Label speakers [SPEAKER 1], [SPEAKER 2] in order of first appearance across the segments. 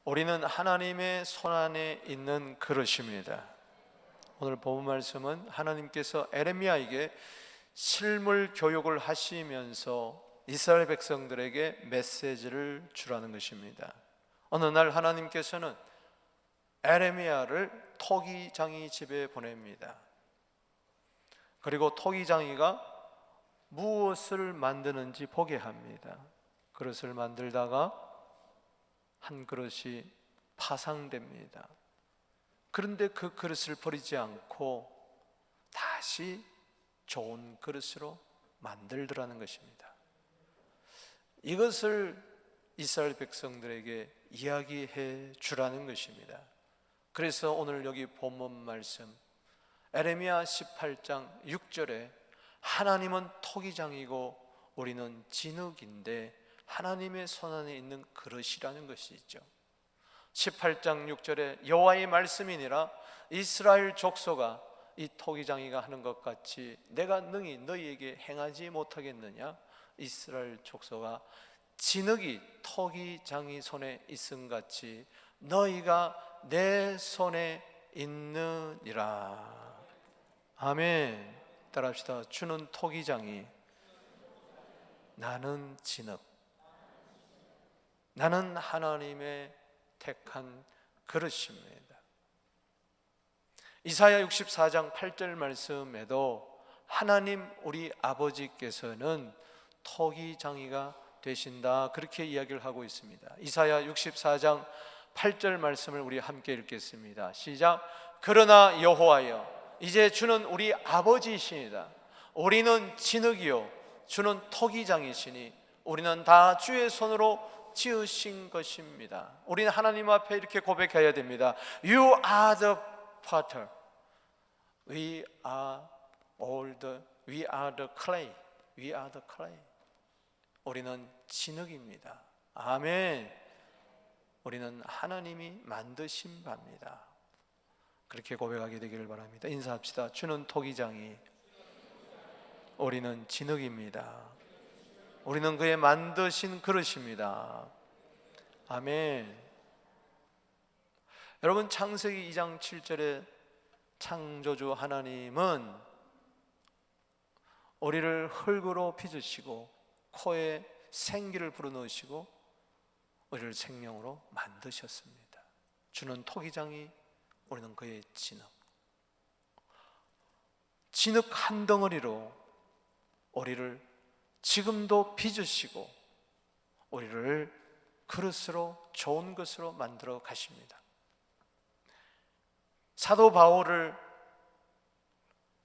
[SPEAKER 1] 우리는 하나님의 손안에 있는 그릇입니다. 오늘 본문 말씀은 하나님께서 에레미야에게 실물 교육을 하시면서 이스라엘 백성들에게 메시지를 주라는 것입니다. 어느 날 하나님께서는 에레미야를 토기장이 집에 보냅니다. 그리고 토기장이가 무엇을 만드는지 보게 합니다. 그릇을 만들다가 한 그릇이 파상됩니다. 그런데 그 그릇을 버리지 않고 다시 좋은 그릇으로 만들더라는 것입니다. 이것을 이스라엘 백성들에게 이야기해 주라는 것입니다. 그래서 오늘 여기 본문 말씀 에레미야 18장 6절에 하나님은 토기장이고 우리는 진흙인데 하나님의 손안에 있는 그릇이라는 것이 있죠. 18장 6절에 여호와의 말씀이니라 이스라엘 족속아 이 토기장이가 하는 것 같이 내가 능히 너희에게 행하지 못하겠느냐. 이스라엘 족속아 진흙이 토기장이 손에 있음 같이 너희가 내 손에 있느니라. 아멘. 따라합시다. 주는 토기장이 나는 진흙, 나는 하나님의 택한 그릇입니다. 이사야 64장 8절 말씀에도 하나님 우리 아버지께서는 토기장이가 되신다 그렇게 이야기를 하고 있습니다. 이사야 64장 8절 말씀을 우리 함께 읽겠습니다. 시작. 그러나 여호와여 이제 주는 우리 아버지이시니다. 우리는 진흙이요 주는 토기장이시니 우리는 다 주의 손으로 지으신 것입니다. 우리는 하나님 앞에 이렇게 고백해야 됩니다. You are the potter. We are the clay. We are the clay. 우리는 진흙입니다. 아멘. 우리는 하나님이 만드신 바입니다. 그렇게 고백하게 되기를 바랍니다. 인사합시다. 주는 토기장이 우리는 진흙입니다. 우리는 그의 만드신 그릇입니다. 아멘. 여러분 창세기 2장 7절에 창조주 하나님은 우리를 흙으로 빚으시고 코에 생기를 불어넣으시고 우리를 생명으로 만드셨습니다. 주는 토기장이 우리는 그의 진흙. 진흙 한 덩어리로 우리를 지금도 빚으시고 우리를 그릇으로 좋은 것으로 만들어 가십니다. 사도 바울을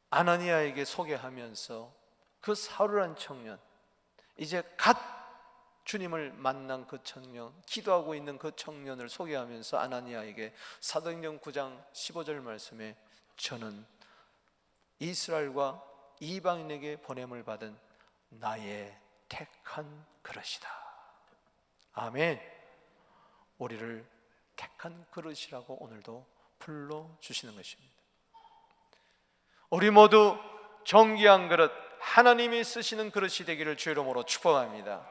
[SPEAKER 1] 아나니아에게 소개하면서 그 사울이라는 청년, 이제 갓 주님을 만난 그 청년, 기도하고 있는 그 청년을 소개하면서 아나니아에게 사도행전 9장 15절 말씀에 저는 이스라엘과 이방인에게 보냄을 받은 나의 택한 그릇이다. 아멘. 우리를 택한 그릇이라고 오늘도 불러주시는 것입니다. 우리 모두 존귀한 그릇, 하나님이 쓰시는 그릇이 되기를 주의 이름으로 축복합니다.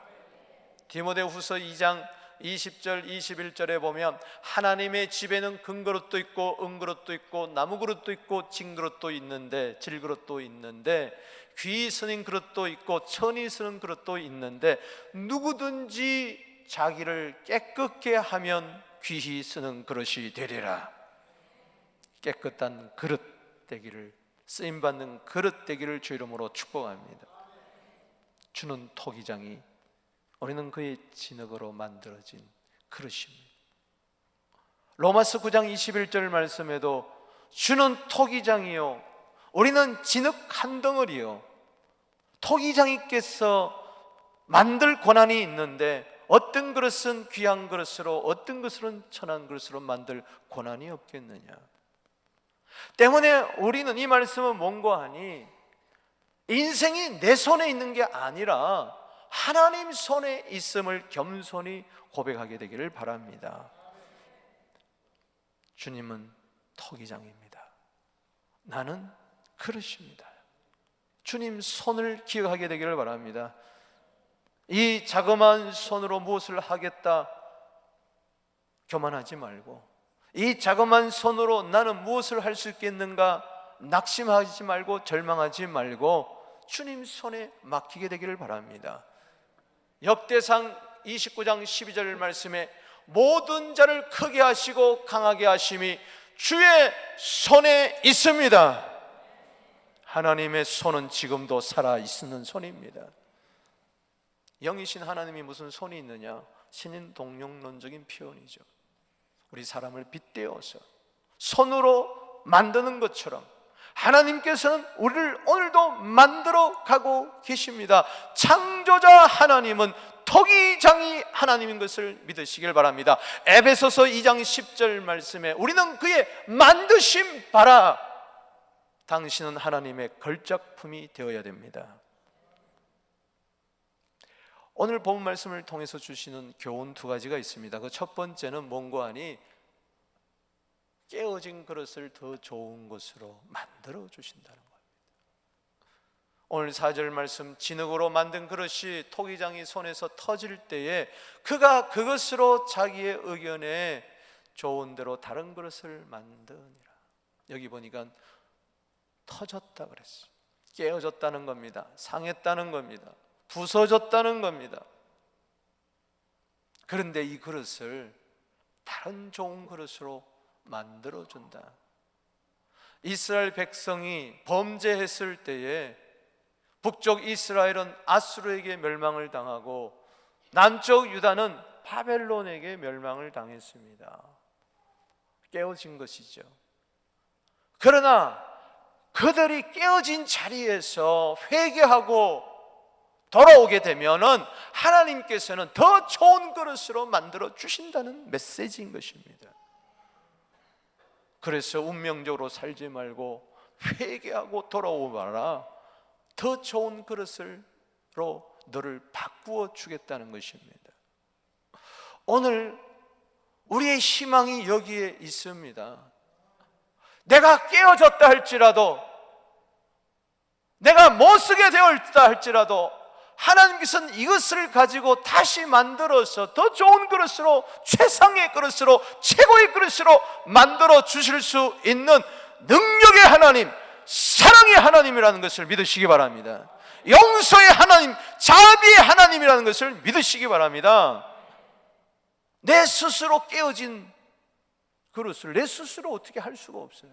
[SPEAKER 1] 디모데후서 2장 20절 21절에 보면 하나님의 집에는 금그릇도 있고 은그릇도 있고 나무그릇도 있고 진그릇도 있는데 질그릇도 있는데 귀 쓰는 그릇도 있고 천이 쓰는 그릇도 있는데 누구든지 자기를 깨끗게 하면 귀히 쓰는 그릇이 되리라. 깨끗한 그릇 되기를, 쓰임받는 그릇 되기를 주 이름으로 축복합니다. 주는 토기장이 우리는 그의 진흙으로 만들어진 그릇입니다. 로마서 9장 21절 말씀에도 주는 토기장이요 우리는 진흙 한 덩어리요. 토기장이께서 만들 권한이 있는데 어떤 그릇은 귀한 그릇으로 어떤 그릇은 천한 그릇으로 만들 권한이 없겠느냐. 때문에 우리는 이 말씀은 뭔가 하니 인생이 내 손에 있는 게 아니라 하나님 손에 있음을 겸손히 고백하게 되기를 바랍니다. 주님은 토기장입니다. 나는 그릇입니다. 주님 손을 기억하게 되기를 바랍니다. 이 자그마한 손으로 무엇을 하겠다 교만하지 말고 이 자그마한 손으로 나는 무엇을 할 수 있겠는가 낙심하지 말고 절망하지 말고 주님 손에 맡기게 되기를 바랍니다. 역대상 29장 12절 말씀에 모든 자를 크게 하시고 강하게 하심이 주의 손에 있습니다. 하나님의 손은 지금도 살아있는 손입니다. 영이신 하나님이 무슨 손이 있느냐? 신인동용론적인 표현이죠. 우리 사람을 빗대어서 손으로 만드는 것처럼 하나님께서는 우리를 오늘도 만들어 가고 계십니다. 창조자 하나님은 토기장이 하나님인 것을 믿으시길 바랍니다. 에베소서 2장 10절 말씀에 우리는 그의 만드심 바라 당신은 하나님의 걸작품이 되어야 됩니다. 오늘 본 말씀을 통해서 주시는 교훈 두 가지가 있습니다. 그 첫 번째는 뭔고 하니 깨어진 그릇을 더 좋은 것으로 만들어 주신다는 겁니다. 오늘 4절 말씀, 진흙으로 만든 그릇이 토기장이 손에서 터질 때에 그가 그것으로 자기의 의견에 좋은 대로 다른 그릇을 만드니라. 여기 보니까 터졌다 그랬어요. 깨어졌다는 겁니다. 상했다는 겁니다. 부서졌다는 겁니다. 그런데 이 그릇을 다른 좋은 그릇으로 만들어준다. 이스라엘 백성이 범죄했을 때에 북쪽 이스라엘은 아수르에게 멸망을 당하고 남쪽 유다는 바벨론에게 멸망을 당했습니다. 깨어진 것이죠. 그러나 그들이 깨어진 자리에서 회개하고 돌아오게 되면은 하나님께서는 더 좋은 그릇으로 만들어 주신다는 메시지인 것입니다. 그래서 운명적으로 살지 말고 회개하고 돌아오거라. 더 좋은 그릇으로 너를 바꾸어 주겠다는 것입니다. 오늘 우리의 희망이 여기에 있습니다. 내가 깨어졌다 할지라도, 내가 못 쓰게 되었다 할지라도 하나님께서는 이것을 가지고 다시 만들어서 더 좋은 그릇으로, 최상의 그릇으로, 최고의 그릇으로 만들어 주실 수 있는 능력의 하나님, 사랑의 하나님이라는 것을 믿으시기 바랍니다. 용서의 하나님, 자비의 하나님이라는 것을 믿으시기 바랍니다. 내 스스로 깨어진 그릇을 내 스스로 어떻게 할 수가 없어요.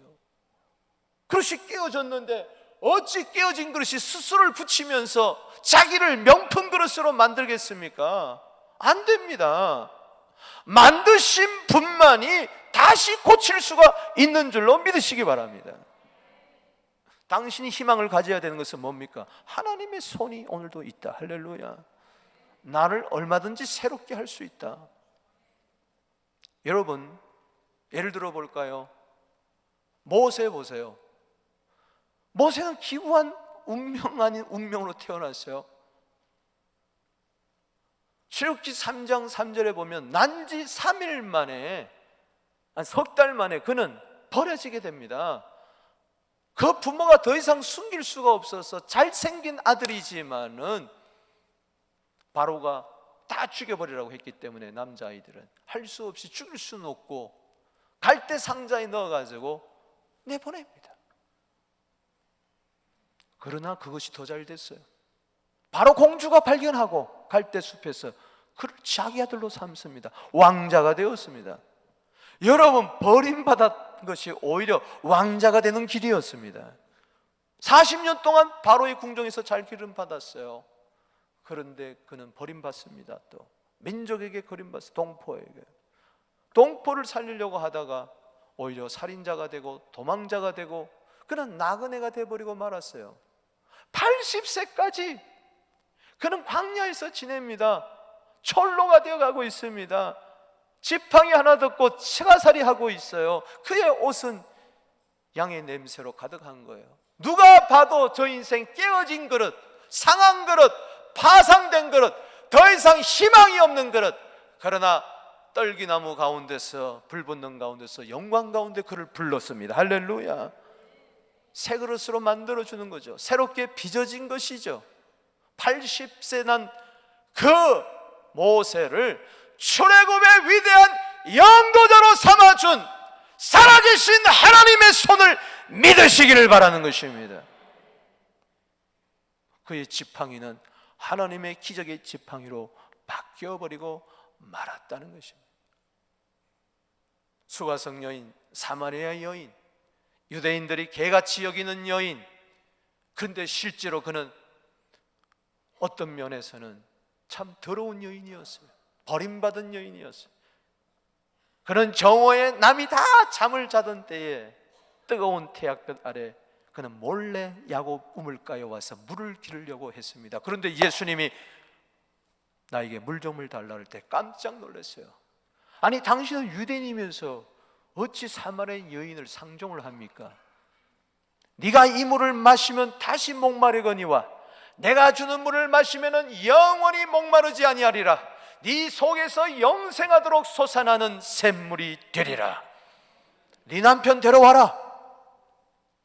[SPEAKER 1] 그릇이 깨어졌는데 어찌 깨어진 그릇이 스스로를 붙이면서 자기를 명품 그릇으로 만들겠습니까? 안 됩니다. 만드신 분만이 다시 고칠 수가 있는 줄로 믿으시기 바랍니다. 당신이 희망을 가져야 되는 것은 뭡니까? 하나님의 손이 오늘도 있다. 할렐루야. 나를 얼마든지 새롭게 할 수 있다. 여러분, 예를 들어 볼까요? 모세 보세요. 모세는 기구한 운명 아닌 운명으로 태어났어요. 출애굽기 3장 3절에 보면 난지 3일 만에, 석 달 만에 그는 버려지게 됩니다. 그 부모가 더 이상 숨길 수가 없어서 잘생긴 아들이지만은 바로가 다 죽여버리라고 했기 때문에 남자아이들은 할 수 없이 죽일 수는 없고 갈대 상자에 넣어가지고 내보냅니다. 그러나 그것이 더 잘 됐어요. 바로 공주가 발견하고 갈대 숲에서 그를 자기 아들로 삼습니다. 왕자가 되었습니다. 여러분, 버림받은 것이 오히려 왕자가 되는 길이었습니다. 40년 동안 바로의 궁정에서 잘 기름받았어요. 그런데 그는 버림받습니다. 또 민족에게 버림받았어요. 동포에게. 동포를 살리려고 하다가 오히려 살인자가 되고 도망자가 되고 그는 나그네가 되어버리고 말았어요. 80세까지 그는 광야에서 지냅니다. 철로가 되어가고 있습니다. 지팡이 하나 듣고 치가살이 하고 있어요. 그의 옷은 양의 냄새로 가득한 거예요. 누가 봐도 저 인생 깨어진 그릇, 상한 그릇, 파상된 그릇, 더 이상 희망이 없는 그릇. 그러나 떨기나무 가운데서, 불 붙는 가운데서 영광 가운데 그를 불렀습니다. 할렐루야. 새 그릇으로 만들어주는 거죠. 새롭게 빚어진 것이죠. 80세 난 그 모세를 출애굽의 위대한 영도자로 삼아준 살아계신 하나님의 손을 믿으시기를 바라는 것입니다. 그의 지팡이는 하나님의 기적의 지팡이로 바뀌어버리고 말았다는 것입니다. 수가성 여인, 사마리아 여인, 유대인들이 개같이 여기는 여인, 그런데 실제로 그는 어떤 면에서는 참 더러운 여인이었어요. 버림받은 여인이었어요. 그는 정오에 남이 다 잠을 자던 때에 뜨거운 태양볕 아래 그는 몰래 야곱 우물가에 와서 물을 기르려고 했습니다. 그런데 예수님이 나에게 물 좀 달라 할 때 깜짝 놀랐어요. 아니, 당신은 유대인이면서 어찌 사마리아 여인을 상종을 합니까? 네가 이 물을 마시면 다시 목마르거니와 내가 주는 물을 마시면 영원히 목마르지 아니하리라. 네 속에서 영생하도록 솟아나는 샘물이 되리라. 네 남편 데려와라.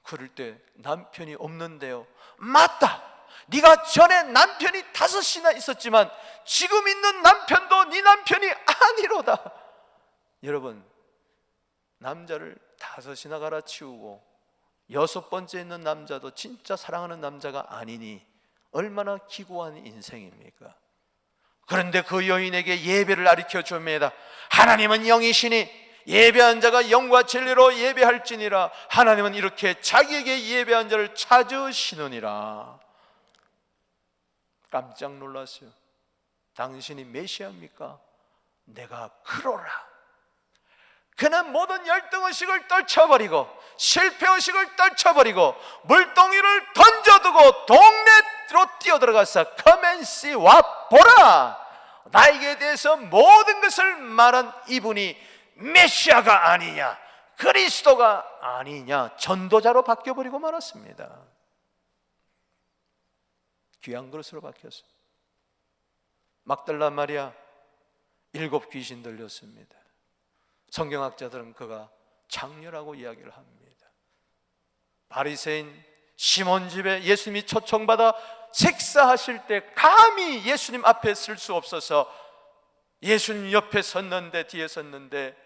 [SPEAKER 1] 그럴 때 남편이 없는데요. 맞다, 네가 전에 남편이 5이나 있었지만 지금 있는 남편도 네 남편이 아니로다. 여러분, 남자를 5이나 갈아치우고 6번째 있는 남자도 진짜 사랑하는 남자가 아니니 얼마나 기구한 인생입니까? 그런데 그 여인에게 예배를 가르쳐 줍니다. 하나님은 영이시니 예배한 자가 영과 진리로 예배할지니라. 하나님은 이렇게 자기에게 예배한 자를 찾으시느니라. 깜짝 놀랐어요. 당신이 메시아입니까? 내가 그러라. 그는 모든 열등의식을 떨쳐버리고 실패의식을 떨쳐버리고 물동이를 던져두고 동네로 뛰어들어가서 Come and see, 와 보라. 나에게 대해서 모든 것을 말한 이분이 메시아가 아니냐, 그리스도가 아니냐, 전도자로 바뀌어버리고 말았습니다. 귀한 그릇으로 바뀌었습니다. 막달라 마리아 7 귀신 들렸습니다. 성경학자들은 그가 장녀라고 이야기를 합니다. 바리새인 시몬 집에 예수님이 초청받아 식사하실 때 감히 예수님 앞에 쓸 수 없어서 예수님 옆에 섰는데, 뒤에 섰는데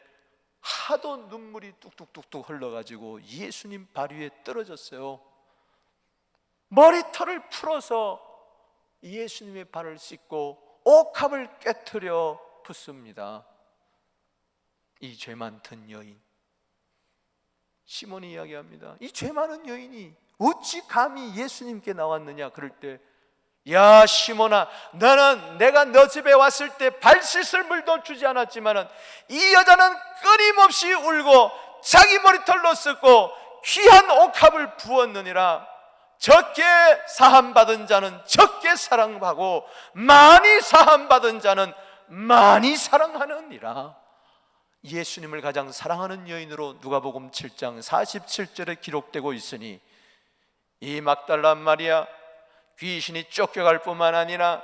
[SPEAKER 1] 하도 눈물이 뚝뚝뚝뚝 흘러가지고 예수님 발 위에 떨어졌어요. 머리털을 풀어서 예수님의 발을 씻고 옥합을 깨트려 붓습니다. 이 죄 많던 여인, 시몬이 이야기합니다. 이 죄 많은 여인이 어찌 감히 예수님께 나왔느냐. 그럴 때, 야 시몬아, 너는 내가 너 집에 왔을 때 발 씻을 물도 주지 않았지만은 이 여자는 끊임없이 울고 자기 머리털로 씻고 귀한 옥합을 부었느니라. 적게 사함받은 자는 적게 사랑하고 많이 사함받은 자는 많이 사랑하느니라. 예수님을 가장 사랑하는 여인으로 누가복음 7장 47절에 기록되고 있으니 이 막달라 마리아 귀신이 쫓겨갈 뿐만 아니라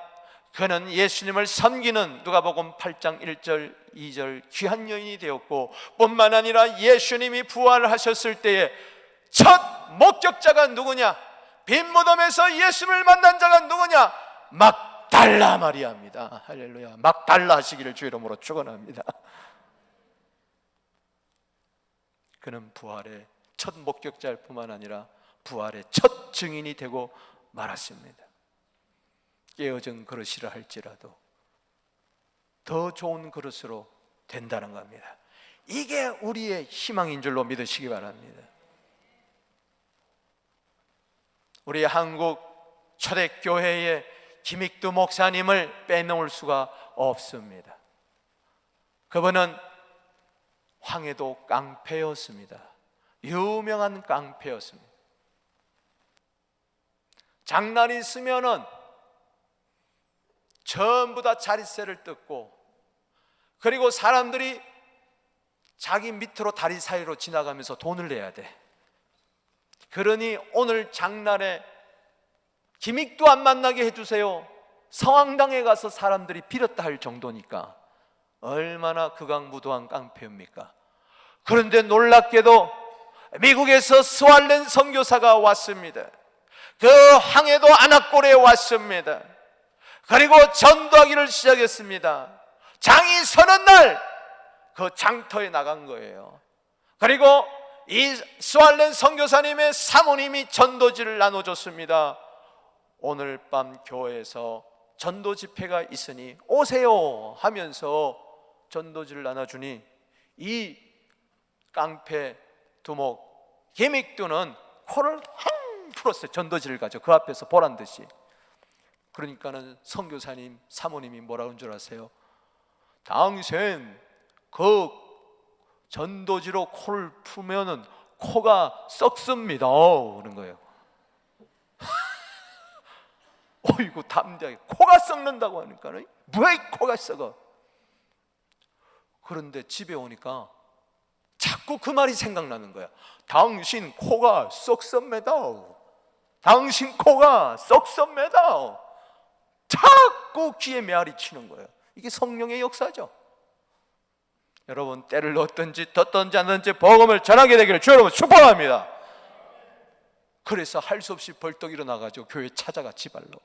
[SPEAKER 1] 그는 예수님을 섬기는 누가복음 8장 1절 2절 귀한 여인이 되었고, 뿐만 아니라 예수님이 부활하셨을 때에 첫 목격자가 누구냐? 빈 무덤에서 예수님을 만난 자가 누구냐? 막달라 마리아입니다. 할렐루야. 막달라 하시기를 주 이름으로 축원합니다. 그는 부활의 첫 목격자일 뿐만 아니라 부활의 첫 증인이 되고 말았습니다. 깨어진 그릇이라 할지라도 더 좋은 그릇으로 된다는 겁니다. 이게 우리의 희망인 줄로 믿으시기 바랍니다. 우리 한국 초대교회의 김익두 목사님을 빼놓을 수가 없습니다. 그분은 황해도 깡패였습니다. 유명한 깡패였습니다. 장난이 있으면은 전부 다 자릿세를 뜯고, 그리고 사람들이 자기 밑으로 다리 사이로 지나가면서 돈을 내야 돼. 그러니 오늘 장날에 김익두 안 만나게 해주세요. 성황당에 가서 사람들이 빌었다 할 정도니까 얼마나 극악무도한 깡패입니까? 그런데 놀랍게도 미국에서 스왈렌 선교사가 왔습니다. 그 황해도 안악골에 왔습니다. 그리고 전도하기를 시작했습니다. 장이 서는 날 그 장터에 나간 거예요. 그리고 이 스왈렌 선교사님의 사모님이 전도지를 나눠줬습니다. 오늘 밤 교회에서 전도 집회가 있으니 오세요 하면서 전도지를 나눠주니 이 깡패 두목 개믹두는 코를 헝 풀었어요. 전도지를 가지고 그 앞에서 보란 듯이. 그러니까는 선교사님 사모님이 뭐라고 한 줄 아세요? 당신 그 전도지로 코를 풀면은 코가 썩습니다 그런 거예요. 어이구 담대하게 코가 썩는다고 하니까는 왜 코가 썩어? 그런데 집에 오니까 자꾸 그 말이 생각나는 거야. 당신 코가 썩습니다. 당신 코가 썩습니다. 자꾸 귀에 메아리 치는 거예요. 이게 성령의 역사죠. 여러분 때를 넣었든지 떴든지 않든지 복음을 전하게 되기를 주 여러분 축복합니다. 그래서 할 수 없이 벌떡 일어나가지고 교회 찾아가 지발로.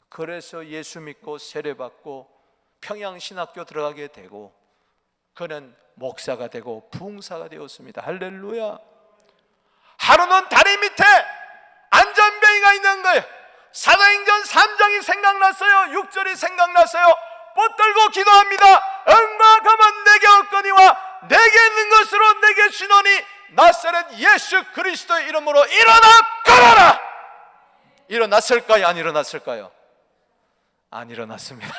[SPEAKER 1] 그래서 예수 믿고 세례받고 평양신학교 들어가게 되고 그는 목사가 되고 부흥사가 되었습니다. 할렐루야. 하루는 다리 밑에 안전뱅이가 있는 거예요. 사도행전 3장이 생각났어요. 6절이 생각났어요. 붙들고 기도합니다. 응과 금은 내게 없거니와 내게 있는 것으로 내게 주노니 나사렛 예수 그리스도의 이름으로 일어나 걸어라. 일어났을까요? 안 일어났을까요? 안 일어났습니다.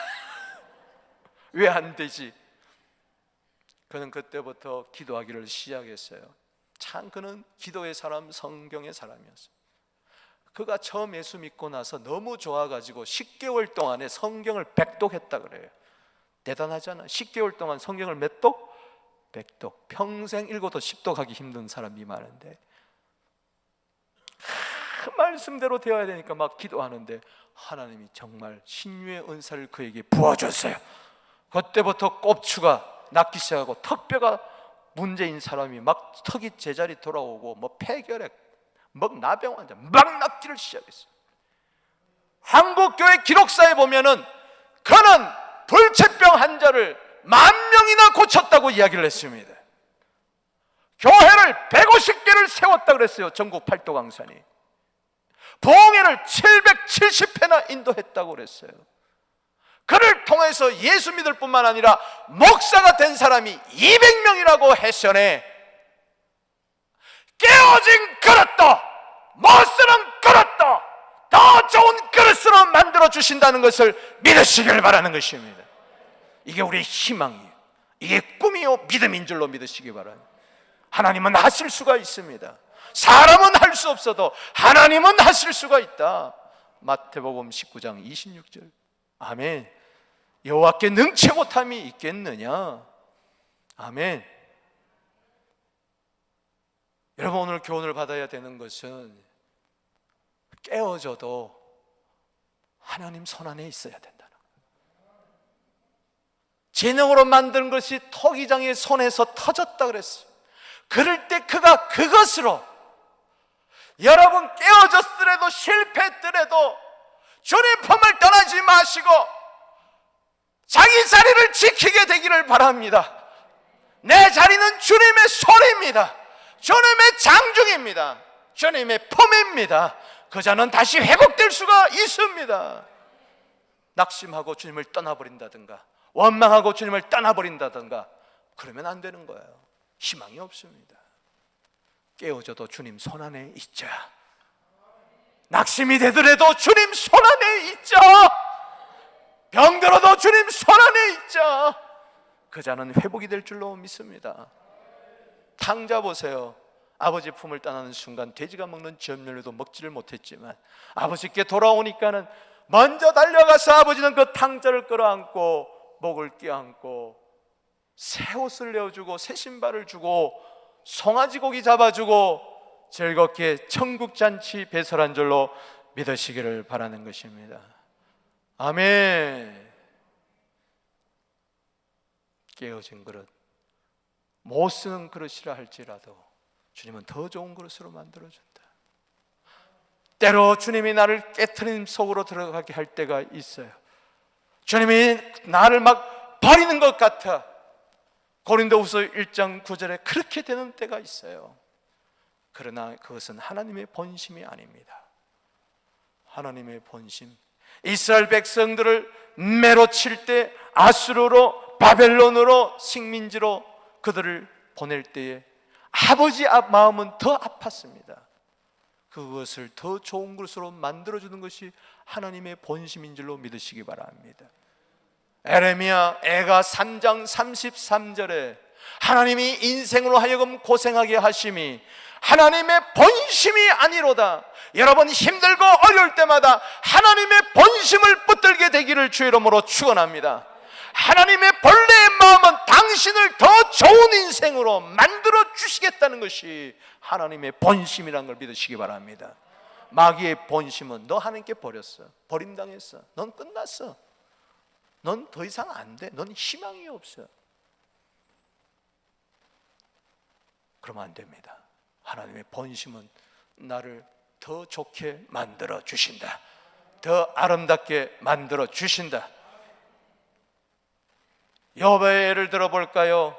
[SPEAKER 1] 왜 안 되지? 그는 그때부터 기도하기를 시작했어요. 참 그는 기도의 사람, 성경의 사람이었어요. 그가 처음 예수 믿고 나서 너무 좋아가지고 10개월 동안에 성경을 100독했다 그래요. 대단하잖아. 10개월 동안 성경을 몇 독? 100독. 평생 읽어도 10독 하기 힘든 사람이 많은데 그 말씀대로 되어야 되니까 막 기도하는데 하나님이 정말 신유의 은사를 그에게 부어줬어요. 그때부터 꼽추가 낫기 시작하고 턱뼈가 문제인 사람이 막 턱이 제자리 돌아오고 뭐 폐결핵, 막 나병 환자 막 낫기를 시작했어요. 한국교회 기록사에 보면은 그는 불치병 환자를 10,000명이나 고쳤다고 이야기를 했습니다. 교회를 150개를 세웠다 그랬어요. 전국 팔도 강산이. 봉회를 770회나 인도했다고 그랬어요. 그를 통해서 예수 믿을 뿐만 아니라 목사가 된 사람이 200명이라고 했으니 깨어진 그릇도 못 쓰는 그릇도 더 좋은 그릇으로 만들어 주신다는 것을 믿으시길 바라는 것입니다. 이게 우리의 희망이에요. 이게 꿈이요 믿음인 줄로 믿으시기 바랍니다. 하나님은 하실 수가 있습니다. 사람은 할 수 없어도 하나님은 하실 수가 있다. 마태복음 19장 26절. 아멘. 여호와께 능치 못함이 있겠느냐. 아멘. 여러분 오늘 교훈을 받아야 되는 것은 깨어져도 하나님 손 안에 있어야 된다는 거예요. 재능으로 만든 것이 토기장의 손에서 터졌다 그랬어요. 그럴 때 그가 그것으로 여러분 깨어졌으래도 실패했더라도 주님 품을 떠나지 마시고 자기 자리를 지키게 되기를 바랍니다. 내 자리는 주님의 손입니다. 주님의 장중입니다. 주님의 품입니다. 그 자는 다시 회복될 수가 있습니다. 낙심하고 주님을 떠나버린다든가 원망하고 주님을 떠나버린다든가 그러면 안 되는 거예요. 희망이 없습니다. 깨어져도 주님 손 안에 있자. 낙심이 되더라도 주님 손 안에 있자. 병들어도 주님 손 안에 있자. 그 자는 회복이 될 줄로 믿습니다. 탕자 보세요. 아버지 품을 떠나는 순간 돼지가 먹는 쥐염렬로도 먹지를 못했지만 아버지께 돌아오니까는 먼저 달려가서 아버지는 그 탕자를 끌어안고 목을 껴안고 새 옷을 내어주고 새 신발을 주고 송아지 고기 잡아주고 즐겁게 천국잔치 배설한 줄로 믿으시기를 바라는 것입니다. 아멘. 깨어진 그릇, 못 쓰는 그릇이라 할지라도 주님은 더 좋은 그릇으로 만들어준다. 때로 주님이 나를 깨트림 속으로 들어가게 할 때가 있어요. 주님이 나를 막 버리는 것 같아. 고린도후서 1장 9절에 그렇게 되는 때가 있어요. 그러나 그것은 하나님의 본심이 아닙니다. 하나님의 본심, 이스라엘 백성들을 매로 칠 때 아수르로, 바벨론으로, 식민지로 그들을 보낼 때에 아버지 마음은 더 아팠습니다. 그것을 더 좋은 것으로 만들어주는 것이 하나님의 본심인 줄로 믿으시기 바랍니다. 에레미야 애가 3장 33절에 하나님이 인생으로 하여금 고생하게 하심이 하나님의 본심이 아니로다. 여러분 힘들고 어려울 때마다 하나님의 본심을 붙들게 되기를 주의 이름으로 축원합니다. 하나님의 본래의 마음은 당신을 더 좋은 인생으로 만들어 주시겠다는 것이 하나님의 본심이라는 걸 믿으시기 바랍니다. 마귀의 본심은 너 하나님께 버렸어, 버림당했어, 넌 끝났어, 넌 더 이상 안 돼, 넌 희망이 없어. 그러면 안 됩니다. 하나님의 본심은 나를 더 좋게 만들어 주신다, 더 아름답게 만들어 주신다. 욥의 예를 들어볼까요?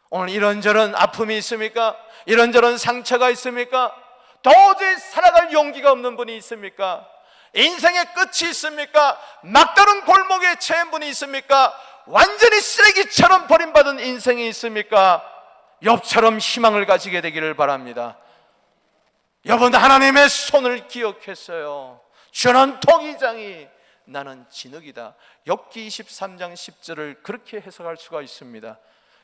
[SPEAKER 1] 오늘 이런저런 아픔이 있습니까? 이런저런 상처가 있습니까? 도저히 살아갈 용기가 없는 분이 있습니까? 인생의 끝이 있습니까? 막다른 골목에 처한 분이 있습니까? 완전히 쓰레기처럼 버림받은 인생이 있습니까? 욥처럼 희망을 가지게 되기를 바랍니다. 욥은 하나님의 손을 기억했어요. 주는 토기장이 나는 진흙이다. 욥기 23장 10절을 그렇게 해석할 수가 있습니다.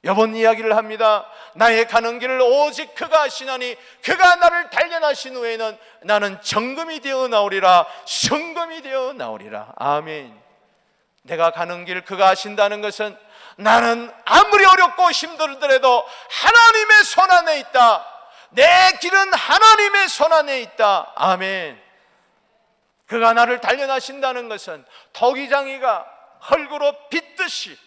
[SPEAKER 1] 욥은 이야기를 합니다. 나의 가는 길을 오직 그가 아시나니 그가 나를 단련하신 후에는 나는 정금이 되어 나오리라, 성금이 되어 나오리라. 아멘. 내가 가는 길 그가 아신다는 것은 나는 아무리 어렵고 힘들더라도 하나님의 손 안에 있다. 내 길은 하나님의 손 안에 있다. 아멘. 그가 나를 단련하신다는 것은 토기장이가 흙으로 빚듯이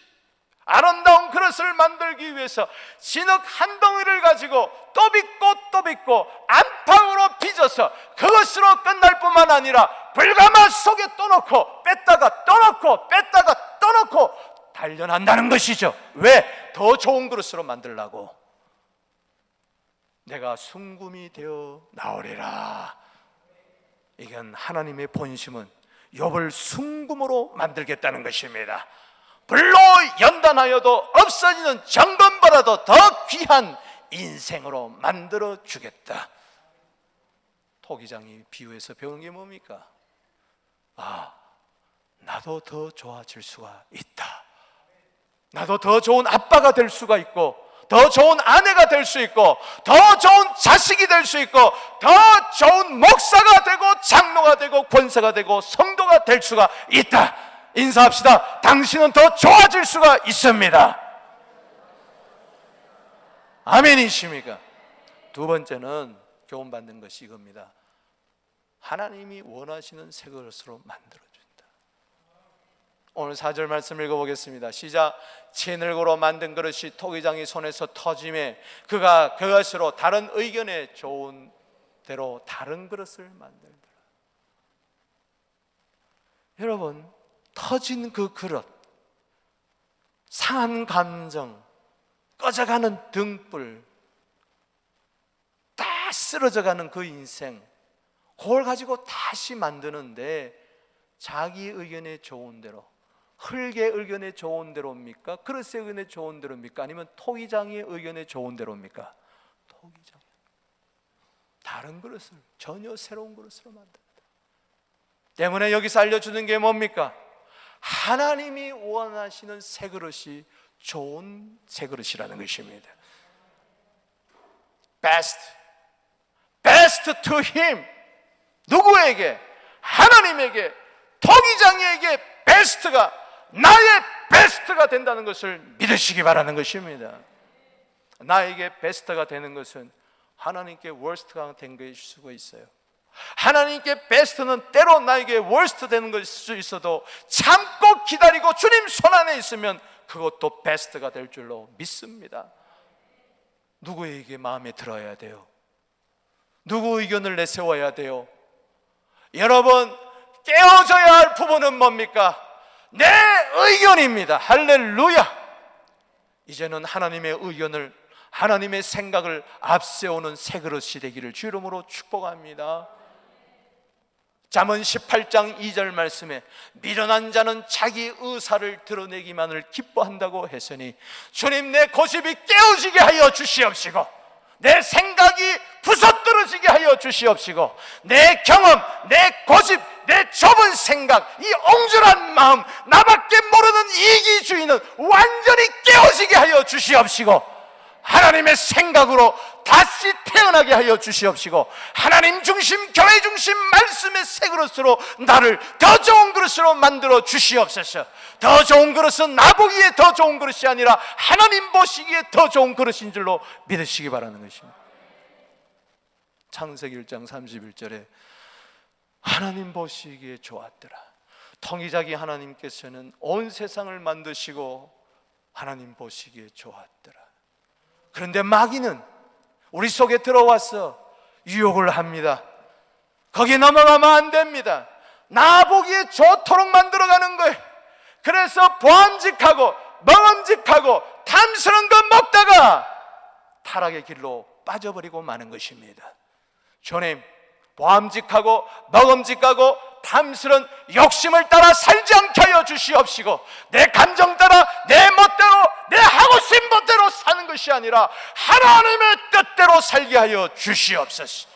[SPEAKER 1] 아름다운 그릇을 만들기 위해서 진흙 한 덩이를 가지고 또 빚고 또 빚고 안팎으로 빚어서 그것으로 끝날 뿐만 아니라 불가마 속에 떠놓고 뺐다가 떠놓고 뺐다가 떠놓고 단련한다는 것이죠. 왜? 더 좋은 그릇으로 만들라고. 내가 순금이 되어 나오리라. 이건 하나님의 본심은 욥을 순금으로 만들겠다는 것입니다. 불로 연단하여도 없어지는 정금보다도 더 귀한 인생으로 만들어 주겠다. 토기장이 비유해서 배우는 게 뭡니까? 나도 더 좋아질 수가 있다. 나도 더 좋은 아빠가 될 수가 있고, 더 좋은 아내가 될 수 있고, 더 좋은 자식이 될 수 있고, 더 좋은 목사가 되고 장로가 되고 권사가 되고 성도가 될 수가 있다. 인사합시다. 당신은 더 좋아질 수가 있습니다. 아멘이십니까? 두 번째는 교훈받는 것이 이겁니다. 하나님이 원하시는 새 그릇으로 만들어준다. 오늘 4절 말씀 읽어보겠습니다. 시작. 진흙으로 만든 그릇이 토기장이 손에서 터짐에 그가 그것으로 다른 의견에 좋은 대로 다른 그릇을 만들더라. 여러분, 터진 그 그릇, 상한 감정, 꺼져가는 등불, 다 쓰러져가는 그 인생, 그걸 가지고 다시 만드는데 자기 의견에 좋은 대로, 흙의 의견에 좋은 대로입니까? 그릇의 의견에 좋은 대로입니까? 아니면 토기장의 의견에 좋은 대로입니까? 토기장. 다른 그릇을, 전혀 새로운 그릇으로 만듭니다. 때문에 여기서 알려주는 게 뭡니까? 하나님이 원하시는 새 그릇이 좋은 새 그릇이라는 것입니다. Best to him. 누구에게? 하나님에게, 토기장이에게 베스트가 나의 베스트가 된다는 것을 믿으시기 바라는 것입니다. 나에게 베스트가 되는 것은 하나님께 월스트가 된 것일 수가 있어요. 하나님께 베스트는 때로 나에게 월스트 되는 것일 수 있어도 참고 기다리고 주님 손 안에 있으면 그것도 베스트가 될 줄로 믿습니다. 누구에게 마음에 들어야 돼요? 누구 의견을 내세워야 돼요? 여러분, 깨어져야 할 부분은 뭡니까? 내 의견입니다. 할렐루야. 이제는 하나님의 의견을, 하나님의 생각을 앞세우는 새 그릇이 되기를 주 이름으로 축복합니다. 잠언 18장 2절 말씀에 미련한 자는 자기 의사를 드러내기만을 기뻐한다고 했으니, 주님, 내 고집이 깨어지게 하여 주시옵시고, 내 생각이 부서뜨러지게 하여 주시옵시고, 내 경험, 내 고집, 내 좁은 생각, 이 옹졸한 마음, 나밖에 모르는 이기주의는 완전히 깨어지게 하여 주시옵시고, 하나님의 생각으로 다시 태어나게 하여 주시옵시고, 하나님 중심, 교회 중심 말씀의 새 그릇으로 나를 더 좋은 그릇으로 만들어 주시옵소서. 더 좋은 그릇은 나보기에 더 좋은 그릇이 아니라 하나님 보시기에 더 좋은 그릇인 줄로 믿으시기 바라는 것입니다. 창세기 1장 31절에 하나님 보시기에 좋았더라. 통일자기 하나님께서는 온 세상을 만드시고 하나님 보시기에 좋았더라. 그런데 마귀는 우리 속에 들어와서 유혹을 합니다. 거기 넘어가면 안 됩니다. 나 보기에 좋도록 만들어가는 거예요. 그래서 보암직하고 먹음직하고 탐스러운 것 먹다가 타락의 길로 빠져버리고 마는 것입니다. 주님, 보암직하고 먹음직하고 탐스러운 욕심을 따라 살지 않게 하여 주시옵시고, 내 감정 따라 내 멋대로, 내 하고 싶은 멋대로 사는 것이 아니라 하나님의 뜻대로 살게 하여 주시옵소서.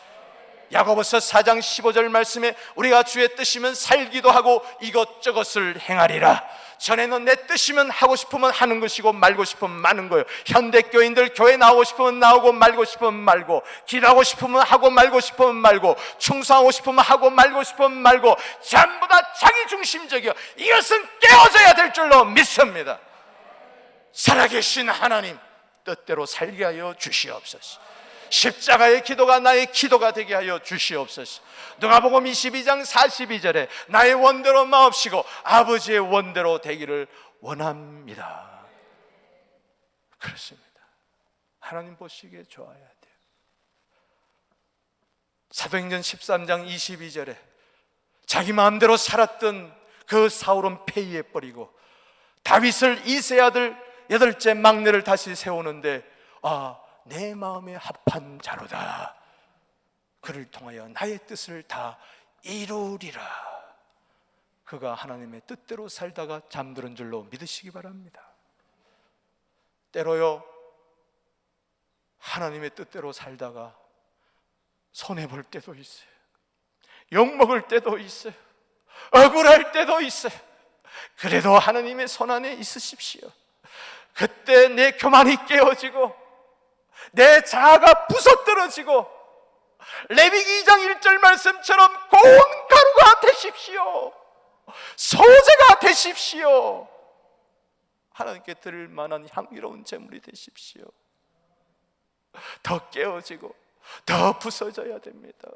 [SPEAKER 1] 야고보서 4장 15절 말씀에 우리가 주의 뜻이면 살기도 하고 이것저것을 행하리라. 전에는 내 뜻이면 하고 싶으면 하는 것이고 말고 싶으면 마는 거예요. 현대교인들 교회 나오고 싶으면 나오고 말고 싶으면 말고, 기도하고 싶으면 하고 말고 싶으면 말고, 충성하고 싶으면 하고 말고 싶으면 말고, 전부 다 자기중심적이요. 이것은 깨어져야 될 줄로 믿습니다. 살아계신 하나님 뜻대로 살게 하여 주시옵소서. 십자가의 기도가 나의 기도가 되게 하여 주시옵소서. 누가복음 22장 42절에 나의 원대로 마옵시고 아버지의 원대로 되기를 원합니다. 그렇습니다. 하나님 보시기에 좋아야 돼요. 사도행전 13장 22절에 자기 마음대로 살았던 그 사울은 폐위해 버리고 다윗을 이세 아들 8째 막내를 다시 세우는데, 내 마음에 합한 자로다. 그를 통하여 나의 뜻을 다 이루리라. 그가 하나님의 뜻대로 살다가 잠드는 줄로 믿으시기 바랍니다. 때로요, 하나님의 뜻대로 살다가 손해볼 때도 있어요. 욕먹을 때도 있어요. 억울할 때도 있어요. 그래도 하나님의 손 안에 있으십시오. 그때 내 교만이 깨어지고 내 자아가 부서뜨러지고 레위기 2장 1절 말씀처럼 고운 가루가 되십시오. 소재가 되십시오. 하나님께 드릴 만한 향기로운 제물이 되십시오. 더 깨어지고 더 부서져야 됩니다.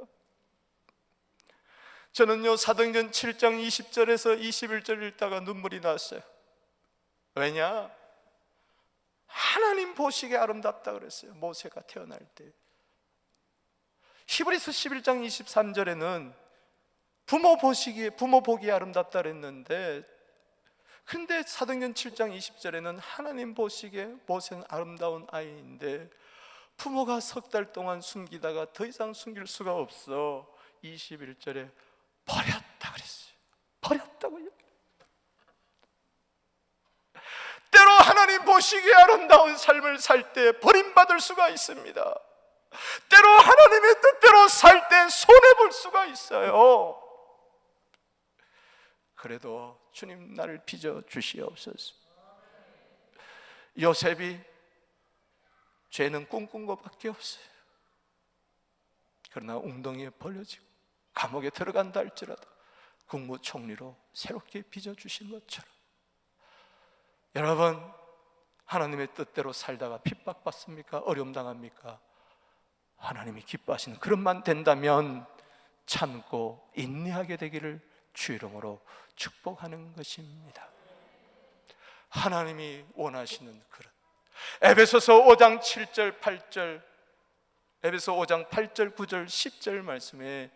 [SPEAKER 1] 저는요, 사도행전 7장 20절에서 21절 읽다가 눈물이 났어요. 왜냐? 하나님 보시기에 아름답다 그랬어요. 모세가 태어날 때. 히브리서 11장 23절에는 부모 보기에 아름답다 그랬는데, 근데 사도행전 7장 20절에는 하나님 보시기에 모세는 아름다운 아이인데 부모가 석 달 동안 숨기다가 더 이상 숨길 수가 없어 21절에 버렸다 그랬어요. 버렸다고요. 때로 하나님 보시기에 아름다운 삶을 살 때 버림받을 수가 있습니다. 때로 하나님의 뜻대로 살 때 손해볼 수가 있어요. 그래도 주님 나를 빚어 주시옵소서. 요셉이 죄는 꿈꾼 것밖에 없어요. 그러나 웅덩이에 버려지고 감옥에 들어간다 할지라도 국무총리로 새롭게 빚어주신 것처럼, 여러분, 하나님의 뜻대로 살다가 핍박받습니까? 어려움 당합니까? 하나님이 기뻐하시는 그릇만 된다면 참고 인내하게 되기를 주 이름으로 축복하는 것입니다. 하나님이 원하시는 그릇. 에베소서 5장 7절 8절, 에베소 5장 8절 9절 10절 말씀에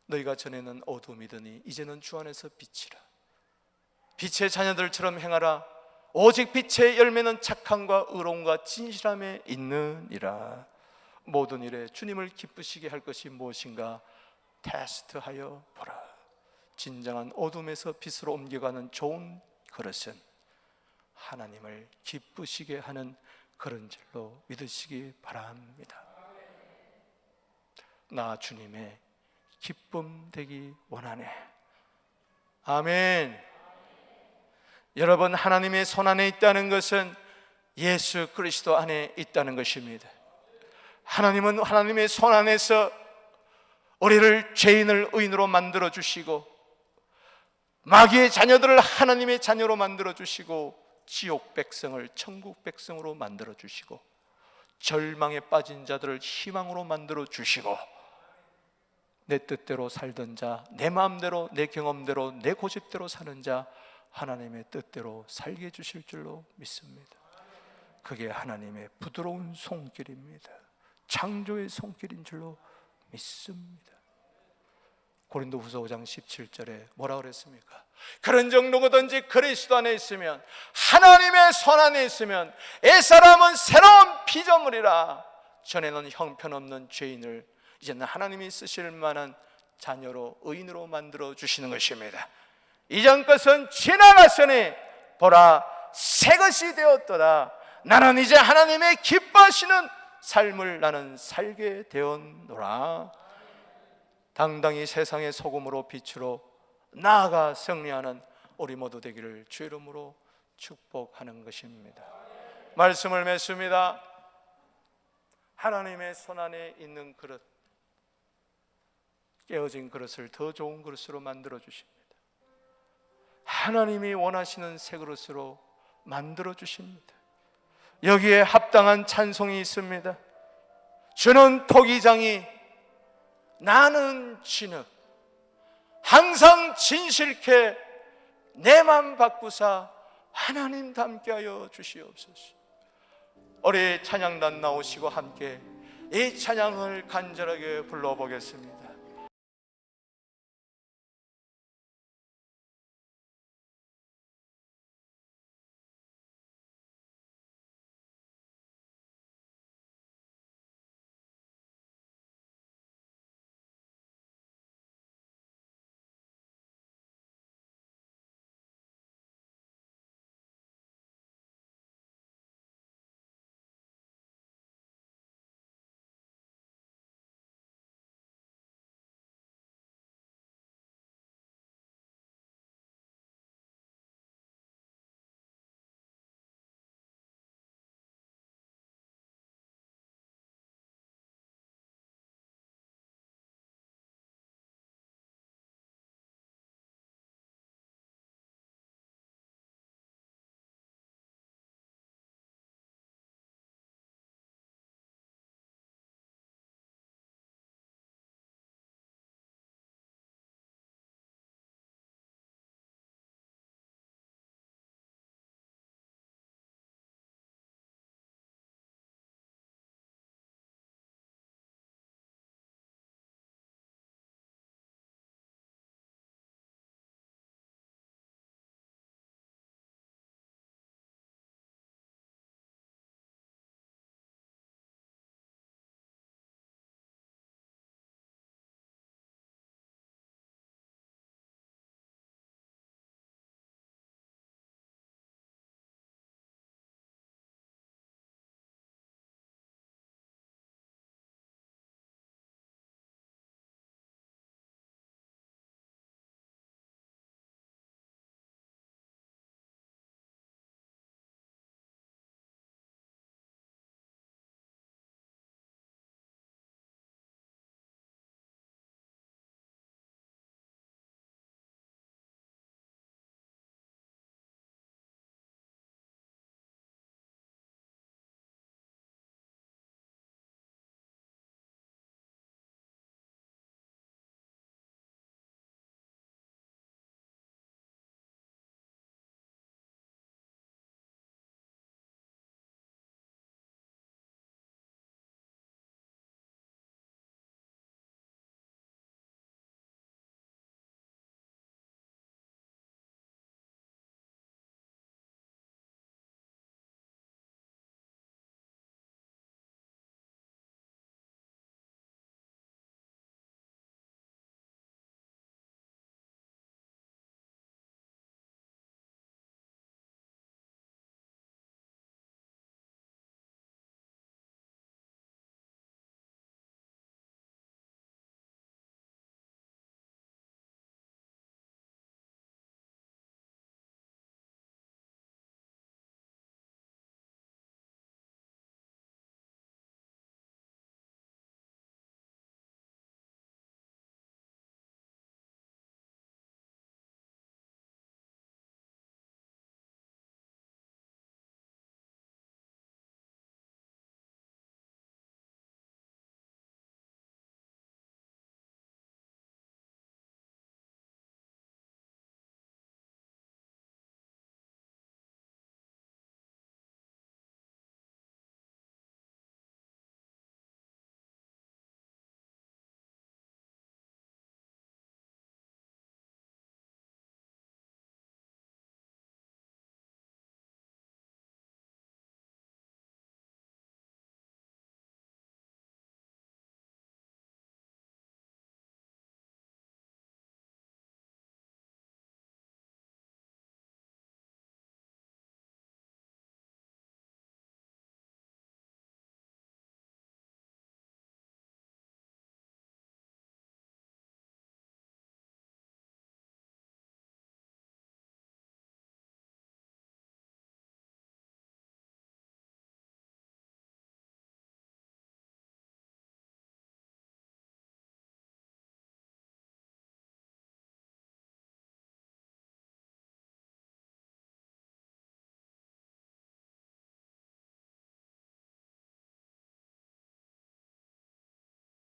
[SPEAKER 1] 너희가 전에는 어둠이더니 이제는 주 안에서 빛이라. 빛의 자녀들처럼 행하라. 오직 빛의 열매는 착함과 의로움과 진실함에 있느니라. 모든 일에 주님을 기쁘시게 할 것이 무엇인가 테스트하여 보라. 진정한 어둠에서 빛으로 옮겨가는 좋은 그릇은 하나님을 기쁘시게 하는 그런 줄로 믿으시기 바랍니다. 나 주님의 기쁨 되기 원하네. 아멘. 여러분, 하나님의 손 안에 있다는 것은 예수 그리스도 안에 있다는 것입니다. 하나님은 하나님의 손 안에서 우리를 죄인을 의인으로 만들어 주시고, 마귀의 자녀들을 하나님의 자녀로 만들어 주시고, 지옥 백성을 천국 백성으로 만들어 주시고, 절망에 빠진 자들을 희망으로 만들어 주시고, 내 뜻대로 살던 자, 내 마음대로, 내 경험대로, 내 고집대로 사는 자 하나님의 뜻대로 살게 해주실 줄로 믿습니다. 그게 하나님의 부드러운 손길입니다. 창조의 손길인 줄로 믿습니다. 고린도후서 5장 17절에 뭐라 그랬습니까? 그런 정도거든지 그리스도 안에 있으면, 하나님의 손 안에 있으면 옛사람은 새로운 피조물이라. 전에는 형편없는 죄인을 이제는 하나님이 쓰실 만한 자녀로, 의인으로 만들어 주시는 것입니다. 이전 것은 지나갔으니 보라 새 것이 되었도다. 나는 이제 하나님의 기뻐하시는 삶을 나는 살게 되었노라. 당당히 세상의 소금으로 빛으로 나아가 승리하는 우리 모두 되기를 주의 이름으로 축복하는 것입니다. 말씀을 맺습니다. 하나님의 손 안에 있는 그릇, 깨어진 그릇을 더 좋은 그릇으로 만들어 주십니다. 하나님이 원하시는 새 그릇으로 만들어 주십니다. 여기에 합당한 찬송이 있습니다. 주는 토기장이 나는 진흙, 항상 진실케 내 맘 바꾸사 하나님 닮게 하여 주시옵소서. 우리 찬양단 나오시고 함께 이 찬양을 간절하게 불러보겠습니다.